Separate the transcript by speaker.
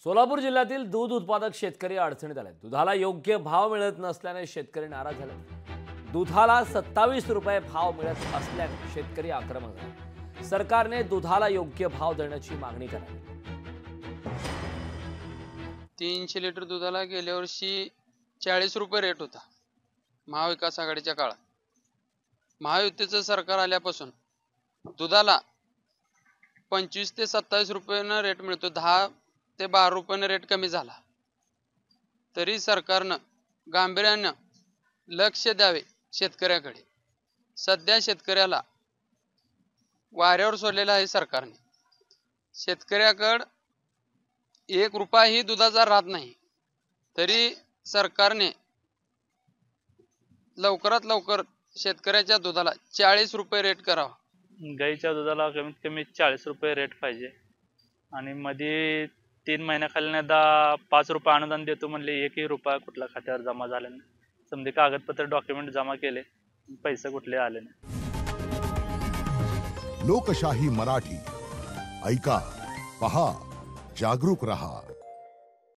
Speaker 1: सोलापूर जिल्ह्यातील दूध उत्पादक शेतकरी अडचणीत आले। दुधाला योग्य भाव मिळत नसल्याने शेतकरी नाराज झाले। दुधाला 27 रुपये भाव मिळत असल्याने शेतकरी आक्रमक झाले। सरकारने दुधाला योग्य भाव देण्याची मागणी करावी।
Speaker 2: 300 लिटर दुधाला गेल्या वर्षी 40 रुपये रेट होता महाविकास आघाडीच्या काळात। महायुतीचं सरकार आल्यापासून दुधाला 25 ते 27 रुपयानं रेट मिळतो। 10 ते 12 रुपयानं रेट कमी झाला। तरी सरकारनं गांभीर्यानं लक्ष द्यावे शेतकऱ्याकडे। सध्या शेतकऱ्याला वाऱ्यावर सोडलेलं आहे सरकारने। शेतकऱ्याकडे 1 रुपयाही दुधाचा राहत नाही। तरी सरकारने लवकरात लवकर शेतकऱ्याच्या दुधाला 40 रुपये रेट करावा।
Speaker 3: गाईच्या दुधाला कमीत कमी 40 रुपये रेट पाहिजे आणि मध्ये 3 महिन्याखाली 5 रुपये अनुदान देतो म्हणले, 1ही रुपया कुठला खात्यावर जमा झाला नाही। समजे कागदपत्र डॉक्युमेंट जमा केले, पैसे कुठले आले नाही।
Speaker 4: लोकशाही मराठी ऐका, पहा, जागरूक रहा।